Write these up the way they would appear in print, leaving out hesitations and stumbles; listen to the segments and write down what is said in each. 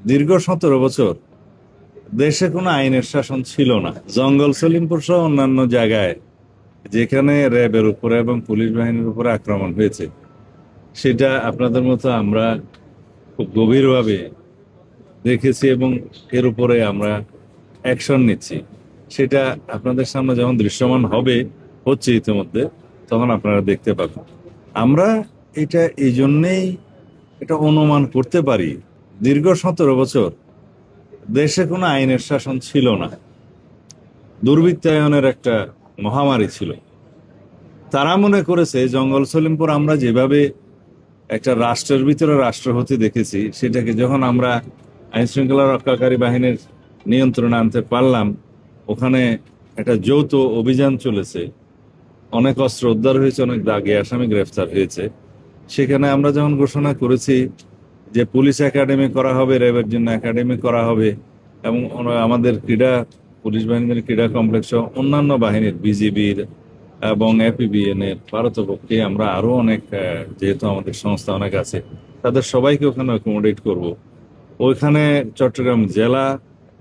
দীর্ঘ 17 বছর দেশে কোনো আইনের শাসন ছিল না। জঙ্গল সলিমপুর সহ অন্যান্য জায়গায় যেখানে র্যাবের উপরে এবং পুলিশ বাহিনীর উপরে আক্রমণ হয়েছে, সেটা আপনাদের মতো আমরা খুব গভীরভাবে দেখেছি এবং এর উপরে আমরা অ্যাকশন নিচ্ছি। সেটা আপনাদের সামনে যখন দৃশ্যমান হবে, হচ্ছে ইতিমধ্যে, তখন আপনারা দেখতে পাবেন। আমরা এটা এই জন্যেই এটা অনুমান করতে পারি, দীর্ঘ 17 বছর দেশে কোনো আইনের শাসন ছিল না। দুর্বৃত্তায়নের একটা মহামারী ছিল। তারা মনে করেছে জঙ্গল সলিমপুর আমরা যেভাবে একটা রাষ্ট্রের ভিতরে রাষ্ট্র হতে দেখেছি, সেটাকে যখন আমরা আইন শৃঙ্খলা রক্ষাকারী বাহিনীর নিয়ন্ত্রণে আনতে পারলাম, ওখানে একটা যৌথ অভিযান চলেছে, অনেক অস্ত্র উদ্ধার হয়েছে, অনেক দাগী আসামি গ্রেফতার হয়েছে। সেখানে আমরা যখন ঘোষণা করেছি যে পুলিশ একাডেমি করা হবে, র্যাবের জন্য একাডেমি করা হবে, এবং আমাদের পুলিশ বাহিনীর ক্রীড়া কমপ্লেক্স সহ অন্যান্য বাহিনীর, বিজিবির এবং এপিবিএন এর পারতপক্ষে আমরা আরো অনেক, যেহেতু আমাদের সংস্থা অনেক আছে, তাদের সবাইকে ওখানে অ্যাকোমোডেট করব। ওইখানে চট্টগ্রাম জেলা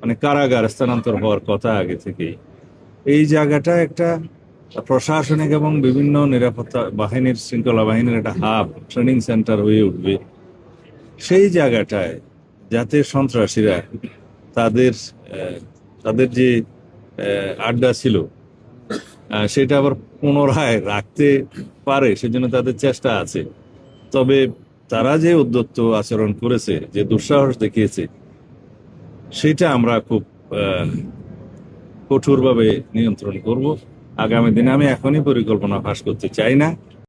মানে কারাগার স্থানান্তর হওয়ার কথা আগে থেকেই। এই জায়গাটা একটা প্রশাসনিক এবং বিভিন্ন নিরাপত্তা বাহিনীর, শৃঙ্খলা বাহিনীর একটা হাব, ট্রেনিং সেন্টার হয়ে উঠবে। সেই জায়গাটায় যাতে সন্ত্রাসীরা তাদের তাদের যে আড্ডা ছিল, সেটা আবার পুনরায় রাখতে পারে, সেজন্য তাদের চেষ্টা আছে। তবে তারা যে উদ্যত আচরণ করেছে, যে দুঃসাহস দেখিয়েছে, সেটা আমরা খুব কঠোরভাবে নিয়ন্ত্রণ করব আগামী দিনে। আমি এখনই পরিকল্পনা ফাঁস করতে চাই না।